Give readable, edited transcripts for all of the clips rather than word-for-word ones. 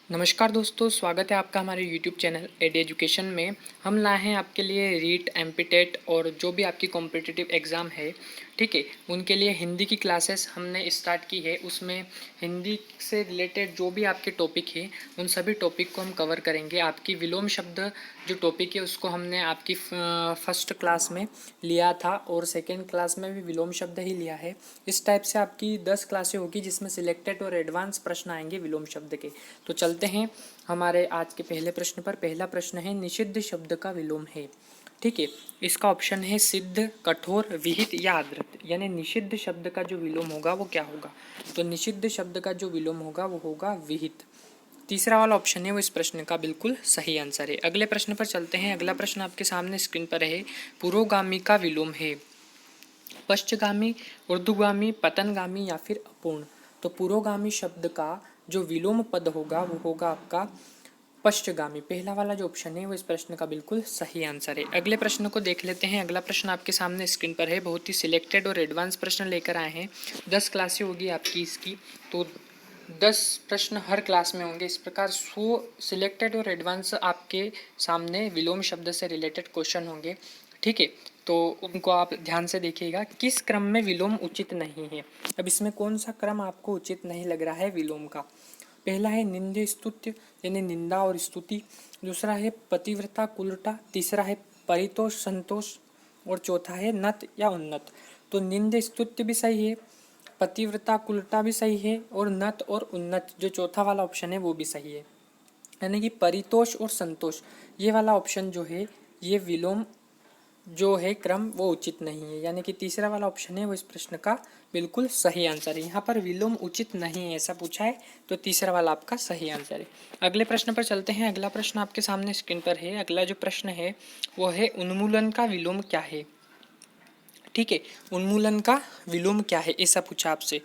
नमस्कार दोस्तों, स्वागत है आपका हमारे YouTube चैनल एड एजुकेशन में। हम लाए हैं आपके लिए रीट, एमपीटेट और जो भी आपकी कॉम्पिटिटिव एग्ज़ाम है, ठीक है, उनके लिए हिंदी की क्लासेस हमने स्टार्ट की है। उसमें हिंदी से रिलेटेड जो भी आपके टॉपिक है, उन सभी टॉपिक को हम कवर करेंगे। आपकी विलोम शब्द जो टॉपिक है उसको हमने आपकी फर्स्ट क्लास में लिया था और सेकेंड क्लास में भी विलोम शब्द ही लिया है। इस टाइप से आपकी 10 क्लासें होगी जिसमें सिलेक्टेड और एडवांस प्रश्न आएंगे विलोम शब्द के। तो चलते हैं हमारे आज के पहले प्रश्न पर। पहला प्रश्न है निषिद्ध शब्द का विलोम है, ठीक है। इसका ऑप्शन है सिद्ध, कठोर, विहित या आदृत। यानी निषिद्ध शब्द का जो विलोम होगा वो क्या होगा? तो निषिद्ध शब्द का जो विलोम होगा वो होगा विहित। तीसरा वाला ऑप्शन है वो इस प्रश्न का बिल्कुल सही आंसर है। अगले प्रश्न पर चलते हैं। अगला प्रश्न आपके सामने स्क्रीन पर है। पुरोगामी का विलोम है पश्चगामी, ऊर्ध्वगामी, पतनगामी या फिर अपूर्ण। तो पुरोगामी शब्द का जो विलोम पद होगा वो होगा आपका पश्चगामी। पहला वाला जो ऑप्शन है वो इस प्रश्न का बिल्कुल सही आंसर है। अगले प्रश्न को देख लेते हैं। अगला प्रश्न आपके सामने स्क्रीन पर है। बहुत ही सिलेक्टेड और एडवांस प्रश्न लेकर आए हैं। 10 क्लासें होगी आपकी इसकी, तो 10 प्रश्न हर क्लास में होंगे। इस प्रकार 100 सिलेक्टेड और एडवांस आपके सामने विलोम शब्द से रिलेटेड क्वेश्चन होंगे, ठीक है। तो उनको आप ध्यान से देखिएगा। किस क्रम में विलोम उचित नहीं है? अब इसमें कौन सा क्रम आपको उचित नहीं लग रहा है विलोम का? पहला है निंदे स्तुत्य यानी निंदा और स्तुति, दूसरा है पतिव्रता कुलटा, तीसरा है परितोष संतोष और चौथा है नत या उन्नत। तो निंदे स्तुत्य भी सही है, पतिव्रता कुलटा भी सही है और नत और उन्नत जो चौथा वाला ऑप्शन है वो भी सही है। यानी कि परितोष और संतोष ये वाला ऑप्शन जो है ये विलोम जो है क्रम वो उचित नहीं है। यानी कि तीसरा वाला ऑप्शन है वो इस प्रश्न का बिल्कुल सही आंसर है। यहाँ पर विलोम उचित नहीं है ऐसा पूछा है, तो तीसरा वाला आपका सही आंसर है। अगले प्रश्न पर चलते हैं। अगला प्रश्न आपके सामने स्क्रीन पर है। अगला जो प्रश्न है वो है उन्मूलन का विलोम क्या है, ठीक है। उन्मूलन का विलोम क्या है ऐसा पूछा आपसे।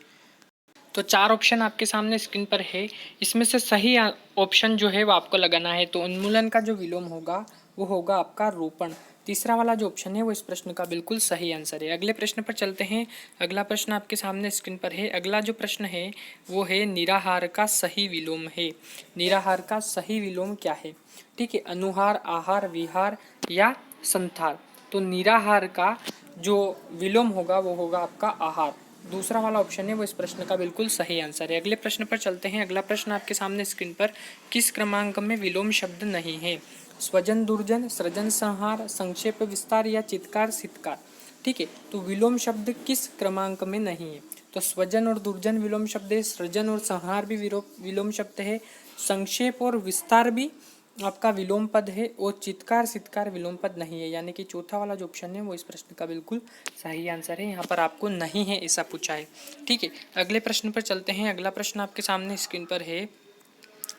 तो 4 ऑप्शन आपके सामने स्क्रीन पर है। इसमें से सही ऑप्शन जो है वो आपको लगाना है। तो उन्मूलन का जो विलोम होगा वो होगा आपका रोपण। तीसरा वाला जो ऑप्शन है वो इस प्रश्न का बिल्कुल सही आंसर है। अगले प्रश्न पर चलते हैं। अगला प्रश्न आपके सामने स्क्रीन पर है। अगला जो प्रश्न है वो है निराहार का सही विलोम है। निराहार का सही विलोम क्या है, ठीक है। अनुहार, आहार, विहार या संथार। तो निराहार का जो विलोम होगा वो होगा आपका आहार। दूसरा वाला ऑप्शन है वो इस प्रश्न का बिल्कुल सही आंसर है। अगले प्रश्न पर चलते हैं। अगला प्रश्न आपके सामने स्क्रीन पर किस क्रमांक में विलोम शब्द नहीं है? स्वजन दुर्जन, सृजन संहार, संक्षेप विस्तार या चित्कार सित्कार, ठीक है। तो विलोम शब्द किस क्रमांक में नहीं है? तो स्वजन और दुर्जन विलोम शब्द है, सृजन और संहार भी विलोम शब्द है, संक्षेप और विस्तार भी आपका विलोम पद है और चित्कार सित्कार विलोम पद नहीं है। यानी कि चौथा वाला जो ऑप्शन है वो इस प्रश्न का बिल्कुल सही आंसर है। यहाँ पर आपको नहीं है ऐसा पूछा है, ठीक है। अगले प्रश्न पर चलते हैं। अगला प्रश्न आपके सामने स्क्रीन पर है।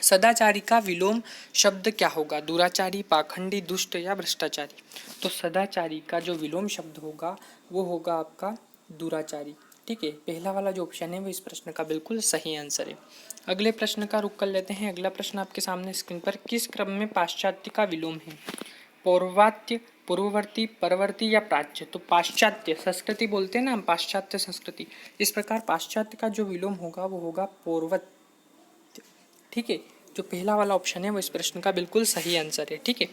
सदाचारी का विलोम शब्द क्या होगा? दुराचारी, पाखंडी, दुष्ट या भ्रष्टाचारी। तो सदाचारी का जो विलोम शब्द होगा वो होगा आपका दुराचारी, ठीक है। पहला वाला जो ऑप्शन है वो इस प्रश्न का बिल्कुल सही आंसर है। अगले प्रश्न का रुख कर लेते हैं। अगला प्रश्न आपके सामने स्क्रीन पर किस क्रम में पाश्चात्य का विलोम है? पौर्वात्य, पूर्ववर्ती, परवर्ती या प्राच्य। तो पाश्चात्य संस्कृति बोलते हैं ना हम, पाश्चात्य संस्कृति। इस प्रकार पाश्चात्य का जो विलोम होगा वो होगा पौर्वत्य, ठीक है। जो पहला वाला ऑप्शन है वो इस प्रश्न का बिल्कुल सही आंसर है, ठीक है।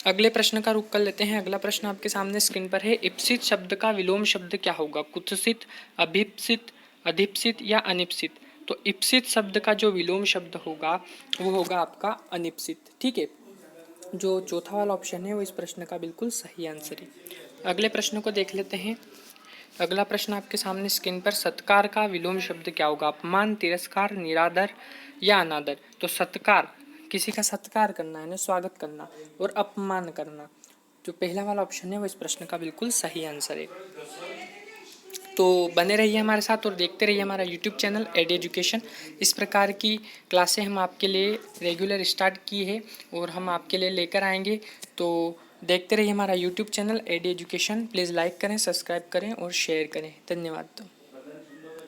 अगले प्रश्न का रुख कर लेते हैं। अगला प्रश्न आपके सामने स्क्रीन पर है। इप्सित शब्द का विलोम शब्द क्या होगा? कुत्सित, अभिप्सित, अधिप्सित या अनिप्सित। तो इप्सित शब्द का जो विलोम शब्द होगा वो होगा आपका अनिप्सित, ठीक है। जो चौथा वाला ऑप्शन है वो इस प्रश्न का बिल्कुल सही आंसर है। अगले प्रश्न को देख लेते हैं। अगला प्रश्न आपके सामने स्क्रीन पर सत्कार का विलोम शब्द क्या होगा? अपमान, तिरस्कार, निरादर या अनादर। तो सत्कार किसी का सत्कार करना है ना, स्वागत करना, और अपमान करना। जो पहला वाला ऑप्शन है वो इस प्रश्न का बिल्कुल सही आंसर है। तो बने रहिए हमारे साथ और देखते रहिए हमारा यूट्यूब चैनल एड एजुकेशन। इस प्रकार की क्लासें हम आपके लिए रेगुलर स्टार्ट की है और हम आपके लिए लेकर आएंगे। तो देखते रहिए हमारा YouTube channel Ed education. Please like करें, सब्सक्राइब करें और शेयर करें। धन्यवाद।